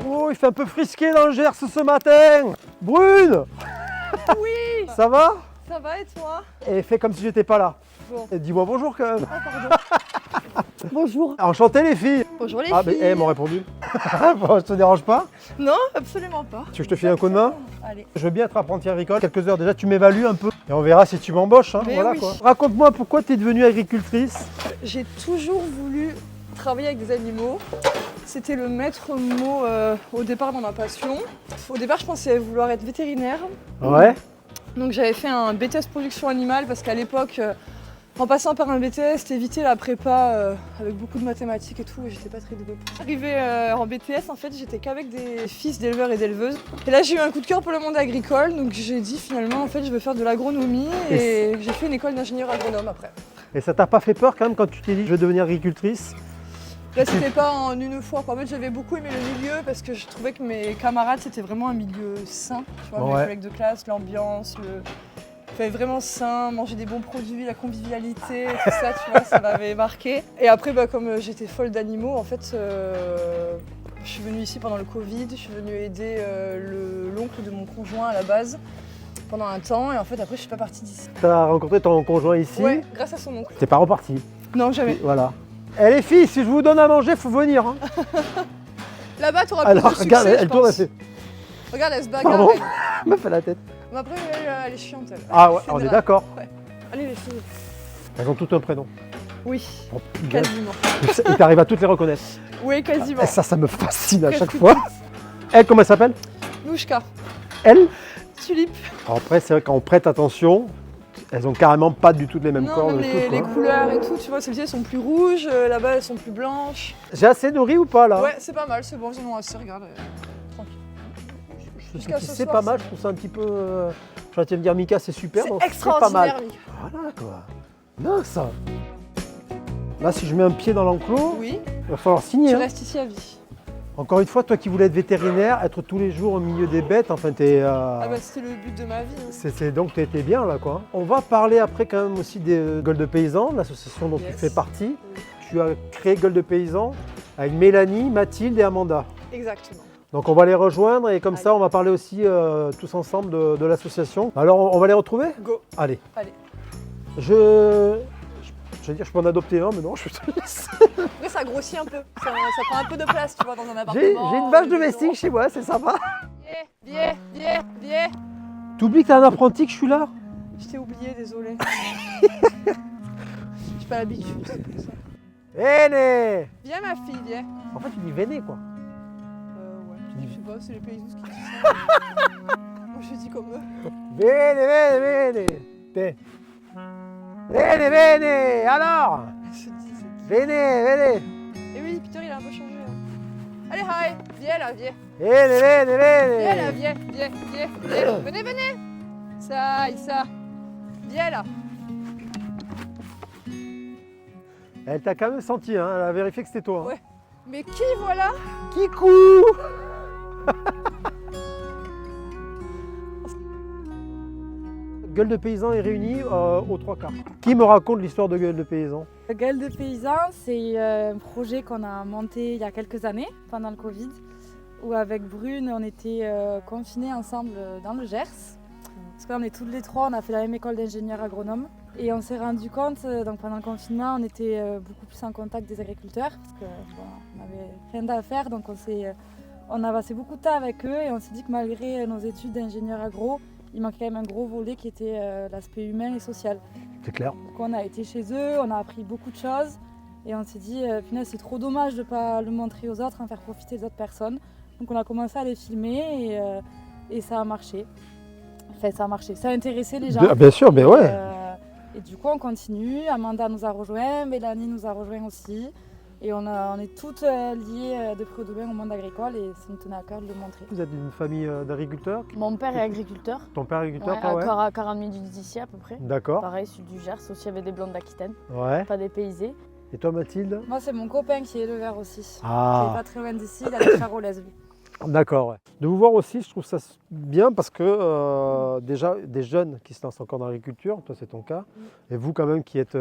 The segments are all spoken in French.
Oh, il fait un peu frisqué dans le Gers ce matin. Brune, Oui, ça va? ça va et toi? Et fais comme si j'étais pas là. Bon. Et dis-moi bonjour quand même. Ah, pardon. Bonjour. Enchanté les filles. Bonjour les Ah, mais filles. elles m'ont répondu. Bon, je te dérange pas? Non, absolument pas. Tu veux que je te file un coup de main? Allez. Je veux bien être apprenti agricole. Quelques heures déjà, tu m'évalues un peu. Et on verra si tu m'embauches. Hein, Mais voilà, oui. quoi. Raconte-moi pourquoi tu es devenue agricultrice. J'ai toujours voulu travailler avec des animaux. C'était le maître mot au départ dans ma passion. Au départ, je pensais vouloir être vétérinaire. Ouais. Donc j'avais fait un BTS production animale parce qu'à l'époque, en passant par un BTS, t'évitais la prépa avec beaucoup de mathématiques et tout, et j'étais pas très douée. Arrivée en BTS, en fait, j'étais qu'avec des fils d'éleveurs et d'éleveuses. Et là, j'ai eu un coup de cœur pour le monde agricole, donc j'ai dit finalement, en fait, je veux faire de l'agronomie, et j'ai fait une école d'ingénieur agronome après. Et ça t'a pas fait peur quand même quand tu t'es dit je vais devenir agricultrice? Là, c'était pas en une fois. En fait, j'avais beaucoup aimé le milieu parce que je trouvais que mes camarades, c'était vraiment un milieu sain. Tu vois, Ouais. mes collègues de classe, l'ambiance, fait vraiment sain, manger des bons produits, la convivialité, tout ça, tu vois, ça m'avait marqué. Et après, bah, comme j'étais folle d'animaux, en fait, je suis venue ici pendant le Covid, je suis venue aider l'oncle de mon conjoint à la base pendant un temps, et en fait, après, je suis pas partie d'ici. T'as rencontré ton conjoint ici? Ouais, grâce à son oncle. T'es pas reparti? Non, jamais. Voilà. Eh les filles, si je vous donne à manger, faut venir. Hein. Là-bas, t'auras plus Alors de succès, regarde, je elle tourne, elle pense. fait. Regarde, elle se bagarre. Pardon. Elle. Me fait la tête. Mais après, elle est chiante, elle. Ah ouais, C'est on est grave. d'accord. Ouais. Allez, les filles. Elles ont tout un prénom. Oui, Oh, putain. quasiment. Il t'arrive à toutes les reconnaître. Oui, quasiment. Et ça me fascine à chaque Presque fois. Elle, comment elle s'appelle? Louchka, Elle? tulipe. Alors après, c'est vrai quand on prête attention, elles ont carrément pas du tout les mêmes Non, cordes. même et tout, les quoi. couleurs et tout, tu vois, celles-ci elles sont plus rouges, là-bas elles sont plus blanches. J'ai assez nourri ou pas là? Ouais, c'est pas mal, c'est bon, ils en ont assez, regarde. Tranquille. Jusqu'à ce C'est soir, pas mal, je trouve ça un petit peu. J'aurais été me dire Mika, c'est super. donc C'est pas mal. extraordinaire, Mika. Voilà quoi. Non, ça. Là, si je mets un pied dans l'enclos, Oui, il va falloir signer. tu Hein. restes ici à vie. Encore une fois, toi qui voulais être vétérinaire, être tous les jours au milieu des bêtes, enfin, t'es. Ah bah c'était le but de ma vie. Hein. C'est donc tu étais bien là quoi. On va parler après quand même aussi des Gueules de Paysans, l'association dont tu Yes. fais partie. Tu as créé Gueules de Paysans avec Mélanie, Mathilde et Amanda. Exactement. Donc on va les rejoindre et comme Allez. ça on va parler aussi tous ensemble de l'association. Alors on va les retrouver? Go. Allez. Allez. Je veux dire je peux en adopter un mais non je te laisse. Après ça grossit un peu, ça prend un peu de place, tu vois, dans un appartement. J'ai une vache domestique chez moi, c'est sympa. Viens. T'oublies que t'es un apprenti que je suis là? Je t'ai oublié, désolé. J'ai pas l'habitude, c'est pour ça. Venez. Viens ma fille, viens. En fait tu dis venez quoi. Ouais, Tu dis je sais pas, c'est les paysans qui disent ça. Moi je dis comme eux. Venez. Venez. Alors Je dis, venez. et oui, Peter il a un peu changé. Hein. Allez, hi, viens là, viens. Venez. Viens là, viens. Venez. Ça. Viens là. Elle t'a quand même senti, hein, elle a vérifié que c'était toi. Hein. Ouais. Mais qui voilà? Kikou. Gueule de Paysans est réunie aux trois quarts. Qui me raconte l'histoire de Gueule de Paysans? Gueule de Paysans, c'est un projet qu'on a monté il y a quelques années, pendant le Covid, où avec Brune, on était confinés ensemble dans le Gers. Parce qu'on est toutes les trois, on a fait la même école d'ingénieur agronome. Et on s'est rendu compte, donc pendant le confinement, on était beaucoup plus en contact des agriculteurs, parce qu'on n'avait rien à faire, donc on a passé beaucoup de temps avec eux, et on s'est dit que malgré nos études d'ingénieur agro, il manquait quand même un gros volet qui était l'aspect humain et social. C'est clair. Donc on a été chez eux, on a appris beaucoup de choses et on s'est dit, finalement c'est trop dommage de ne pas le montrer aux autres, en faire profiter les autres personnes. Donc on a commencé à les filmer et ça a marché. Enfin ça a marché, ça a intéressé les gens. Bien sûr, mais ouais. Et du coup on continue, Amanda nous a rejoints, Mélanie nous a rejoints aussi. Et on est toutes liées de près ou de loin au monde agricole et ça nous tenait à cœur de le montrer. Vous êtes une famille d'agriculteurs? Mon père est agriculteur, Ton père est agriculteur, toi, ouais? à 40 minutes d'ici à peu près. D'accord. Pareil, sud du Gers, aussi avec des blondes d'Aquitaine, Ouais. pas dépaysés. Et toi, Mathilde? Moi c'est mon copain qui est éleveur aussi, qui est Ah, pas très loin d'ici, il a des charolaises lui. d'accord. Ouais. De vous voir aussi, je trouve ça bien parce que déjà, des jeunes qui se lancent encore dans l'agriculture, toi c'est ton cas, et vous quand même qui êtes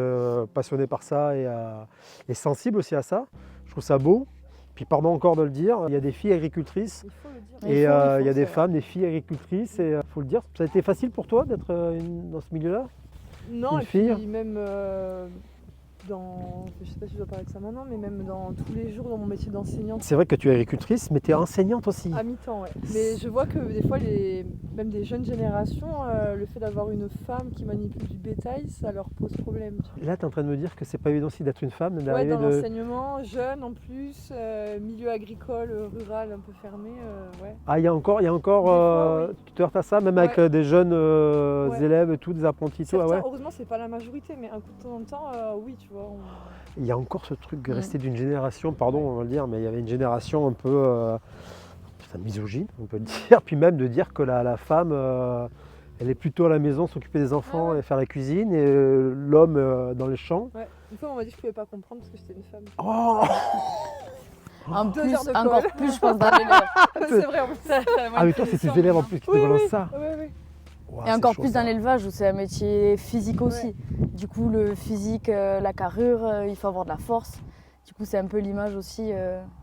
passionné par ça et sensible aussi à ça, je trouve ça beau. Puis pardon encore de le dire, il y a des filles agricultrices Il faut le dire. Il et faut, il y a des c'est femmes, des filles agricultrices, et il faut le dire. Ça a été facile pour toi d'être dans ce milieu-là? Non, Une et puis fille. même je sais pas si je dois parler de ça maintenant, mais même dans tous les jours dans mon métier d'enseignante, C'est vrai que tu es agricultrice, mais tu es enseignante aussi. à mi-temps, ouais. Mais je vois que des fois, même des jeunes générations, le fait d'avoir une femme qui manipule du bétail, ça leur pose problème. Tu vois. Là, tu es en train de me dire que c'est pas évident aussi d'être une femme, Ouais, d'arriver dans de... l'enseignement, jeune en plus, milieu agricole, rural un peu fermé, ouais. Ah, il y a encore, Des fois, oui. tu te heurtes à ça, même avec Ouais. des jeunes Ouais. élèves et tout, des apprentis et tout, ah Certains, ouais. heureusement, c'est pas la majorité, mais un coup de temps en temps, oui, tu vois. Il y a encore ce truc resté d'une génération, pardon, on va le dire, mais il y avait une génération un peu misogyne, on peut le dire, puis même de dire que la femme, elle est plutôt à la maison, s'occuper des enfants Ouais. et faire la cuisine, et l'homme dans les champs. Ouais. Une fois, on m'a dit que je pouvais pas comprendre parce que j'étais une femme. Oh En 2 plus, heures de encore colle. plus, je pense, dans l'élève. C'est vrai, en plus. Ah mais toi, c'est tes élèves en plus qui te balancent ça. Oui, oui. Ouah, Et c'est encore chaud, plus ça. dans l'élevage où c'est un métier physique aussi. Ouais. Du coup, le physique, la carrure, il faut avoir de la force. Du coup, c'est un peu l'image aussi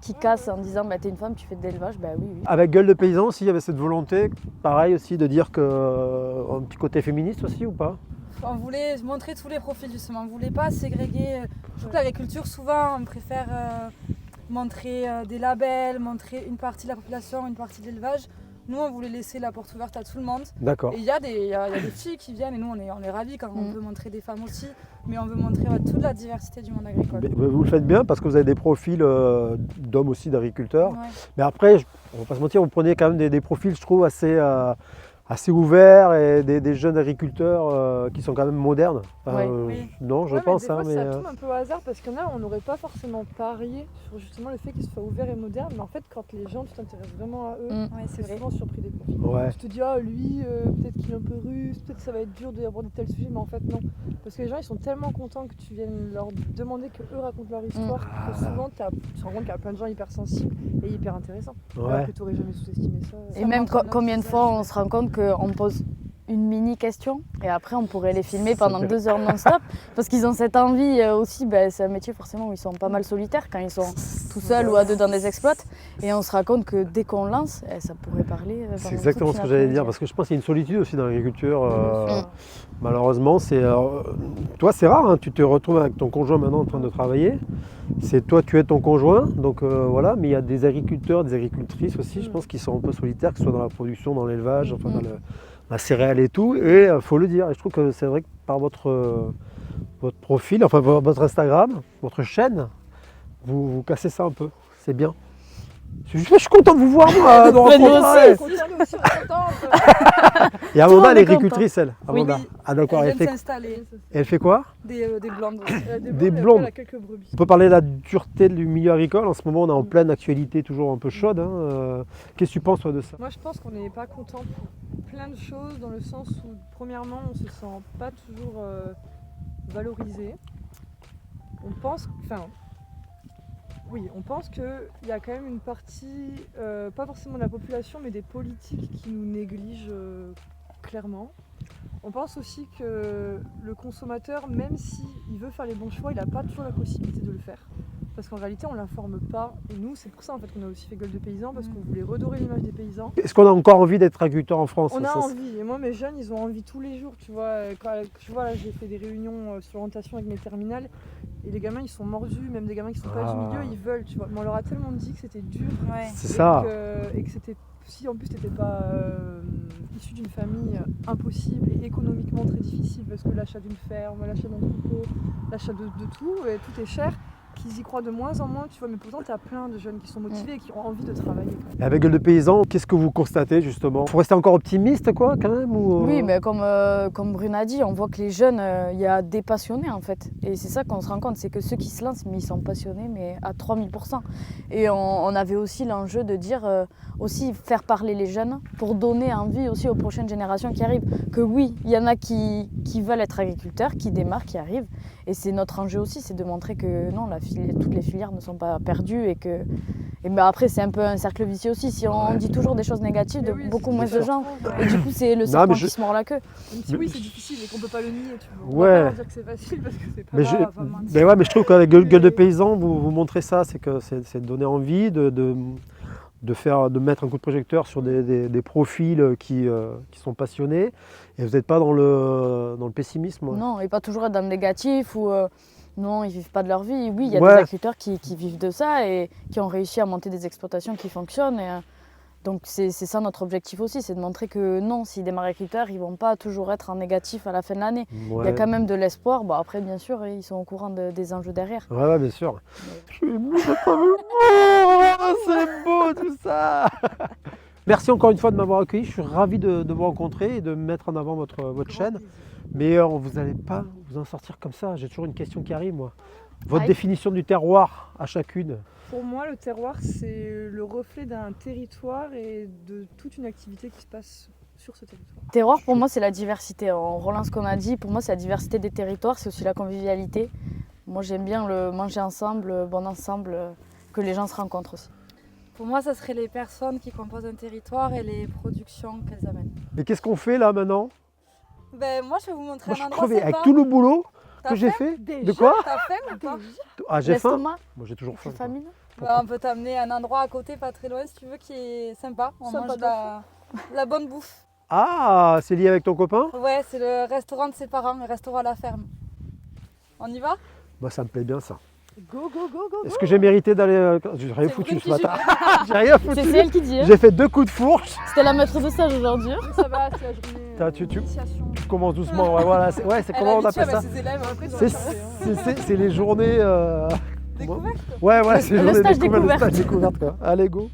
qui casse en disant bah, t'es une femme, tu fais de l'élevage. Bah oui, oui. Avec Gueule de Paysan aussi, il y avait cette volonté, pareil aussi, de dire que un petit côté féministe aussi ou pas? On voulait montrer tous les profils justement, on ne voulait pas ségréguer. Je trouve que l'agriculture, souvent, on préfère montrer des labels, montrer une partie de la population, une partie de l'élevage. Nous, on voulait laisser la porte ouverte à tout le monde. D'accord. Et il y a des filles qui viennent et nous, on est ravis quand on peut montrer des femmes aussi. Mais on veut montrer toute la diversité du monde agricole. Mais vous le faites bien parce que vous avez des profils d'hommes aussi, d'agriculteurs. Ouais. Mais après, on va pas se mentir, vous prenez quand même des profils, je trouve, assez ouverts et des jeunes agriculteurs qui sont quand même modernes. Enfin, Ouais. Oui. Non, je Ouais, mais pense. des fois, Mais, ça tombe un peu au hasard parce qu'il y en a, on n'aurait pas forcément parié sur justement le fait qu'ils soient ouverts et modernes. Mais en fait, quand les gens, tu t'intéresses vraiment à eux, Ouais, c'est c'est vrai. souvent surpris des profils. ouais. Tu te dis, ah lui, peut-être qu'il est un peu russe, peut-être que ça va être dur d'aborder tel sujet, mais en fait, non. Parce que les gens, ils sont tellement contents que tu viennes leur demander qu'eux racontent leur histoire que souvent, tu te rends compte qu'il y a plein de gens hypersensibles et hyper intéressants. Alors Ouais. que tu n'aurais jamais sous-estimé ça. Et même montre notre combien de fois visage. on se rend compte qu'on pose une mini question et après on pourrait les filmer pendant C'est 2 heures non-stop parce qu'ils ont cette envie aussi, c'est un métier forcément où ils sont pas mal solitaires quand ils sont tout seuls ou à deux dans des exploits et on se rend compte que dès qu'on lance, ça pourrait parler pendant C'est exactement toute ce que une j'allais dire, après-midi. parce que je pense qu'il y a une solitude aussi dans l'agriculture. Mm. Malheureusement, toi, c'est rare, hein, tu te retrouves avec ton conjoint maintenant en train de travailler. C'est toi, tu es ton conjoint, donc voilà, mais il y a des agriculteurs, des agricultrices aussi, je pense, qui sont un peu solitaires, que ce soit dans la production, dans l'élevage, enfin, dans la céréale et tout, et il faut le dire. Et je trouve que c'est vrai que par votre profil, enfin votre Instagram, votre chaîne, vous cassez ça un peu, c'est bien. Je suis content de vous voir, moi, de Mais nous rencontrer. aussi. On est aussi contente. Et Amanda, Tout le monde elle est est content. agricultrice, elle. Amanda. Oui. Ah d'accord, Elle elle vient fait, de s'installer, elle fait quoi? des blondes. Des blondes. Elle a quelques brebis. On peut parler de la dureté du milieu agricole. En ce moment, on est en pleine actualité toujours un peu chaude. Hein. Qu'est-ce que tu penses, toi, de ça? Moi, je pense qu'on n'est pas content pour plein de choses, dans le sens où, premièrement, on se sent pas toujours valorisé. On pense, on pense qu'il y a quand même une partie, pas forcément de la population, mais des politiques qui nous négligent clairement. On pense aussi que le consommateur, même s'il veut faire les bons choix, il n'a pas toujours la possibilité de le faire. Parce qu'en réalité, on ne l'informe pas. Et nous, c'est pour ça en fait, qu'on a aussi fait Gueule de Paysan, parce qu'on voulait redorer l'image des paysans. Est-ce qu'on a encore envie d'être agriculteur en France? On a Ça, envie, et moi mes jeunes ils ont envie tous les jours, tu vois. Là j'ai fait des réunions sur l'orientation avec mes terminales et les gamins ils sont mordus, même des gamins qui sont pas du milieu ils veulent, tu vois. Mais on leur a tellement dit que c'était dur Ouais. c'est ça. et que c'était, si en plus t'étais pas issu d'une famille impossible et économiquement très difficile parce que l'achat d'une ferme, l'achat d'un troupeau, l'achat de tout, et tout est cher, qu'ils y croient de moins en moins, tu vois, mais pourtant tu as plein de jeunes qui sont motivés et qui ont envie de travailler. Quand même. Et avec Gueule de Paysan, qu'est-ce que vous constatez justement? Faut rester encore optimiste, quoi, quand même ou... Oui, mais comme Brune a dit, on voit que les jeunes, il y a des passionnés en fait. Et c'est ça qu'on se rend compte, c'est que ceux qui se lancent, mais ils sont passionnés, mais à 3000%. Et on avait aussi l'enjeu de dire, aussi faire parler les jeunes pour donner envie aussi aux prochaines générations qui arrivent. Que oui, il y en a qui veulent être agriculteurs, qui démarrent, qui arrivent. Et c'est notre enjeu aussi, c'est de montrer que non, toutes les filières ne sont pas perdues et Et mais après, c'est un peu un cercle vicieux aussi. Si on dit toujours des choses négatives, de Mais oui, beaucoup c'est moins bien de sûr. gens. Et du coup, c'est le serpent qui se mord la queue. Même si oui, c'est difficile et qu'on peut pas le nier, tu vois. On Ouais. va pas leur dire que c'est facile parce que c'est pas Mais, grave, je, enfin, mince. mais ouais, mais je trouve qu'avec Gueule de Paysan, vous montrez ça, c'est que c'est de donner envie, de mettre un coup de projecteur sur des profils qui sont passionnés. Et vous n'êtes pas dans le pessimisme. Ouais. Non, et pas toujours être dans le négatif ou non, ils vivent pas de leur vie. Oui, il y a Ouais. des agriculteurs qui vivent de ça et qui ont réussi à monter des exploitations qui fonctionnent. Et, donc c'est ça notre objectif aussi, c'est de montrer que non, si des agriculteurs, ils vont pas toujours être en négatif à la fin de l'année. Il y a quand même de l'espoir. Bon, après, bien sûr, ils sont au courant des enjeux derrière. Ouais, bien sûr. Je suis ému d'être avec vous. C'est beau tout ça. Merci encore une fois de m'avoir accueilli. Je suis ravi de vous rencontrer et de mettre en avant votre chaîne. Mais vous n'allez pas vous en sortir comme ça. J'ai toujours une question qui arrive, moi. Votre Aïe. définition du terroir à chacune. Pour moi, le terroir, c'est le reflet d'un territoire et de toute une activité qui se passe sur ce territoire. Terroir, pour moi, c'est la diversité. On relance ce qu'on a dit. Pour moi, c'est la diversité des territoires, c'est aussi la convivialité. Moi, j'aime bien le manger ensemble, le bon ensemble, que les gens se rencontrent aussi. Pour moi, ça serait les personnes qui composent un territoire et les productions qu'elles amènent. Et qu'est-ce qu'on fait là maintenant? Ben, moi, je vais vous montrer Moi, je un suis endroit crevé avec sympa. tout le boulot T'as que j'ai faim fait. De quoi? T'as faim ou pas? Ah, j'ai faim. L'estomac, Moi, j'ai toujours faim. tu famine. Bah, on peut t'amener à un endroit à côté, pas très loin, si tu veux, qui est sympa. On Sympa mange de la bonne bouffe. Ah, c'est lié avec ton copain? Ouais, c'est le restaurant de ses parents, le restaurant à la ferme. On y va? Moi, ça me plaît bien ça. Go, go, go, go, Est-ce que j'ai mérité d'aller... J'ai rien C'est foutu Brune ce qui matin. J'ai rien C'est foutu. elle qui dit. Hein. J'ai fait 2 coups de fourche. C'était la maître de stage aujourd'hui. Mais ça va, c'est la journée Tu d'initiation. commences doucement. Ouais, voilà. C'est Elle comment on habitue appelle avec ça? ses élèves. Après, ils ont C'est changé, hein. c'est les journées... Découverte. Ouais, voilà, c'est les Le journées stage découvertes. Le découverte. stage découverte, quoi. Allez, go.